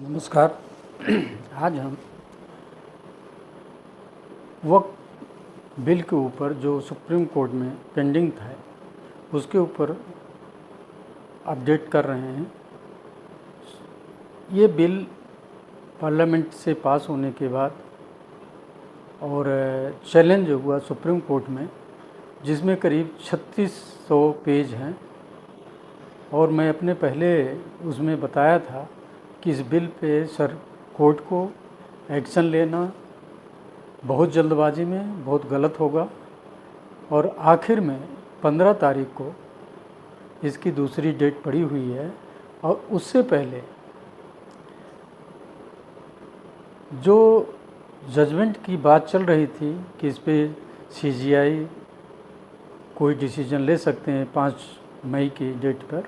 नमस्कार। आज हम वक्फ बिल के ऊपर जो सुप्रीम कोर्ट में पेंडिंग था उसके ऊपर अपडेट कर रहे हैं। ये बिल पार्लियामेंट से पास होने के बाद और चैलेंज हुआ सुप्रीम कोर्ट में, जिसमें करीब 3600 पेज हैं। और मैं अपने पहले उसमें बताया था कि इस बिल पे कोर्ट को एक्शन लेना बहुत जल्दबाजी में बहुत गलत होगा। और आखिर में 15 तारीख को इसकी दूसरी डेट पड़ी हुई है। और उससे पहले जो जजमेंट की बात चल रही थी कि इस पे CJI कोई डिसीजन ले सकते हैं 5 मई की डेट पर,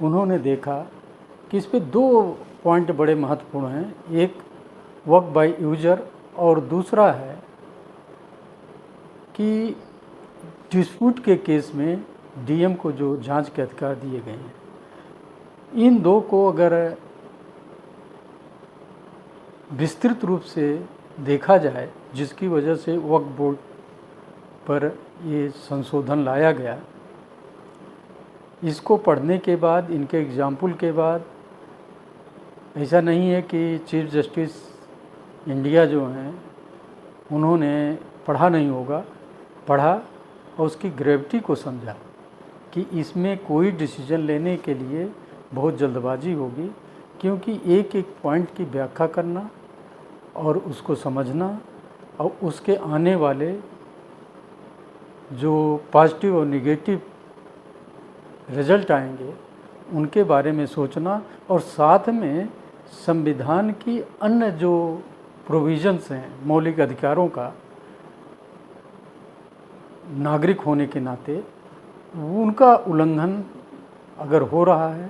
उन्होंने देखा कि इस पे 2 पॉइंट बड़े महत्वपूर्ण हैं। एक वक्फ बाय यूजर और दूसरा है कि डिस्प्यूट के केस में DM को जो जांच के अधिकार दिए गए हैं, इन दो को अगर विस्तृत रूप से देखा जाए, जिसकी वजह से वक्फ बोर्ड पर ये संशोधन लाया गया, इसको पढ़ने के बाद, इनके एग्जाम्पल के बाद, ऐसा नहीं है कि चीफ जस्टिस इंडिया जो हैं उन्होंने पढ़ा नहीं होगा, पढ़ा और उसकी ग्रेविटी को समझा कि इसमें कोई डिसीजन लेने के लिए बहुत जल्दबाजी होगी, क्योंकि एक एक पॉइंट की व्याख्या करना और उसको समझना और उसके आने वाले जो पॉजिटिव और नेगेटिव रिजल्ट आएंगे उनके बारे में सोचना, और साथ में संविधान की अन्य जो प्रोविजंस हैं मौलिक अधिकारों का, नागरिक होने के नाते उनका उल्लंघन अगर हो रहा है,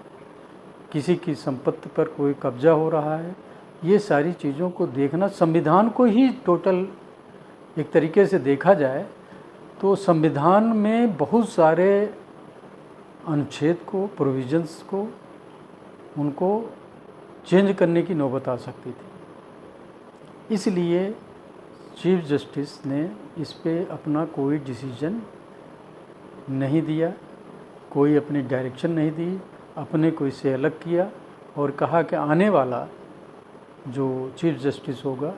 किसी की संपत्ति पर कोई कब्जा हो रहा है, ये सारी चीज़ों को देखना, संविधान को ही टोटल एक तरीके से देखा जाए तो संविधान में बहुत सारे अनुच्छेद को, प्रोविजंस को, उनको चेंज करने की नौबत आ सकती थी। इसलिए चीफ जस्टिस ने इस पे अपना कोई डिसीजन नहीं दिया, कोई अपनी डायरेक्शन नहीं दी, अपने को इससे अलग किया और कहा कि आने वाला जो चीफ जस्टिस होगा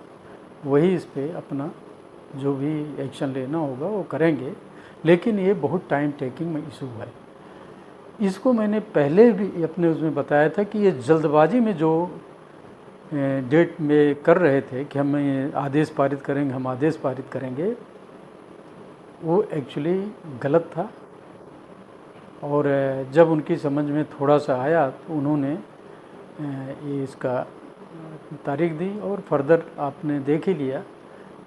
वही इस पे अपना जो भी एक्शन लेना होगा वो करेंगे। लेकिन ये बहुत टाइम टेकिंग इशू है। इसको मैंने पहले भी अपने उसमें बताया था कि ये जल्दबाजी में जो डेट में कर रहे थे कि हम ये आदेश पारित करेंगे, हम आदेश पारित करेंगे, वो एक्चुअली गलत था। और जब उनकी समझ में थोड़ा सा आया तो उन्होंने ये इसका तारीख दी और फर्दर आपने देख ही लिया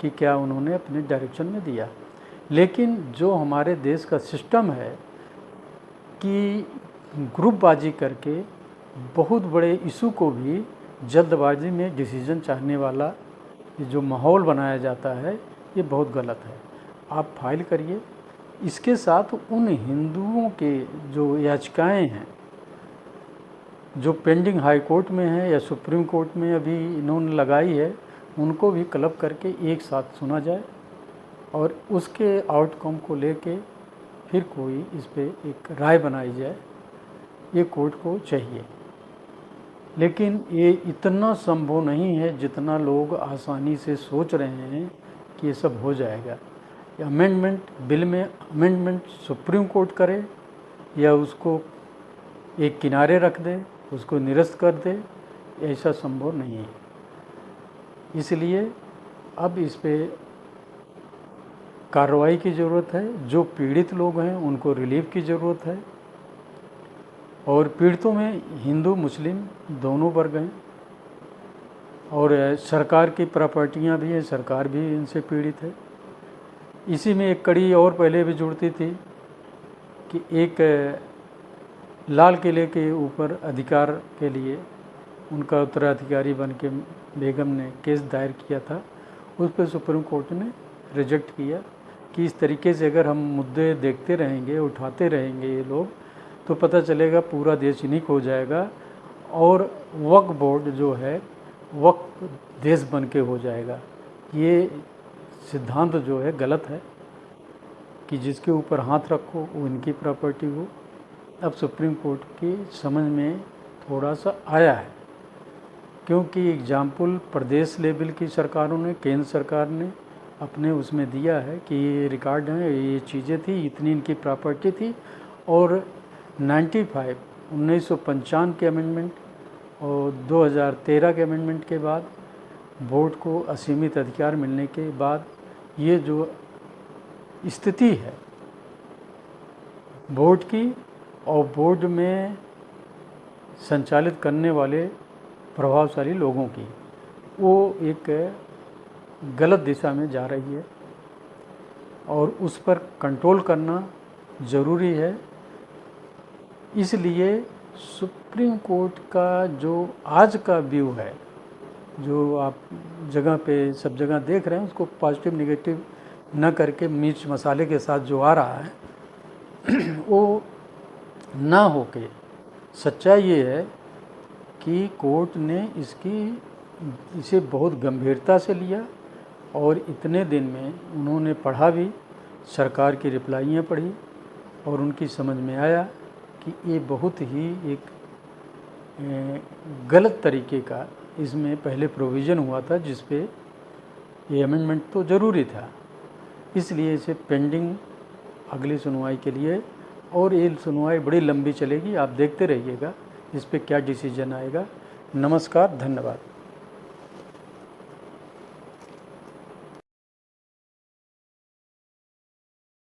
कि क्या उन्होंने अपने डायरेक्शन में दिया। लेकिन जो हमारे देश का सिस्टम है कि ग्रुपबाजी करके बहुत बड़े इशू को भी जल्दबाजी में डिसीजन चाहने वाला ये जो माहौल बनाया जाता है, ये बहुत गलत है। आप फाइल करिए। इसके साथ उन हिंदुओं के जो याचिकाएं हैं जो पेंडिंग हाई कोर्ट में है या सुप्रीम कोर्ट में अभी इन्होंने लगाई है, उनको भी क्लब करके एक साथ सुना जाए और उसके आउटकम को लेके फिर कोई इस पे एक राय बनाई जाए। ये कोर्ट को चाहिए। लेकिन ये इतना संभव नहीं है जितना लोग आसानी से सोच रहे हैं कि ये सब हो जाएगा। अमेंडमेंट, बिल में अमेंडमेंट सुप्रीम कोर्ट करे या उसको एक किनारे रख दे, उसको निरस्त कर दे, ऐसा संभव नहीं है। इसलिए अब इस पे कार्रवाई की ज़रूरत है। जो पीड़ित लोग हैं उनको रिलीफ की ज़रूरत है। और पीड़ितों में हिंदू मुस्लिम दोनों वर्ग हैं और सरकार की प्रॉपर्टियां भी हैं, सरकार भी इनसे पीड़ित है। इसी में एक कड़ी और पहले भी जुड़ती थी कि एक लाल किले के ऊपर अधिकार के लिए उनका उत्तराधिकारी बन के बेगम ने केस दायर किया था। उस पर सुप्रीम कोर्ट ने रिजेक्ट किया कि इस तरीके से अगर हम मुद्दे देखते रहेंगे, उठाते रहेंगे ये लोग, तो पता चलेगा पूरा देश यूनिक हो जाएगा और वक्फ बोर्ड जो है वक्फ देश बन के हो जाएगा। ये सिद्धांत जो है गलत है कि जिसके ऊपर हाथ रखो वो इनकी प्रॉपर्टी हो। अब सुप्रीम कोर्ट की समझ में थोड़ा सा आया है, क्योंकि एग्जाम्पल प्रदेश लेवल की सरकारों ने, केंद्र सरकार ने अपने उसमें दिया है कि ये रिकॉर्ड हैं, ये चीज़ें थी, इतनी इनकी प्रॉपर्टी थी। और 1955 के अमेंडमेंट और 2013 के अमेंडमेंट के बाद बोर्ड को असीमित अधिकार मिलने के बाद ये जो स्थिति है बोर्ड की और बोर्ड में संचालित करने वाले प्रभावशाली लोगों की, वो एक गलत दिशा में जा रही है और उस पर कंट्रोल करना ज़रूरी है। इसलिए सुप्रीम कोर्ट का जो आज का व्यू है, जो आप जगह पे सब जगह देख रहे हैं, उसको पॉजिटिव नेगेटिव न करके मिर्च मसाले के साथ जो आ रहा है वो ना होके सच्चाई ये है कि कोर्ट ने इसे बहुत गंभीरता से लिया और इतने दिन में उन्होंने पढ़ा भी, सरकार की रिप्लाइयाँ पढ़ी और उनकी समझ में आया कि ये बहुत ही एक गलत तरीके का इसमें पहले प्रोविज़न हुआ था, जिस पे ये अमेंडमेंट तो ज़रूरी था। इसलिए इसे पेंडिंग अगली सुनवाई के लिए, और ये सुनवाई बड़ी लंबी चलेगी, आप देखते रहिएगा इस पे क्या डिसीजन आएगा। नमस्कार, धन्यवाद।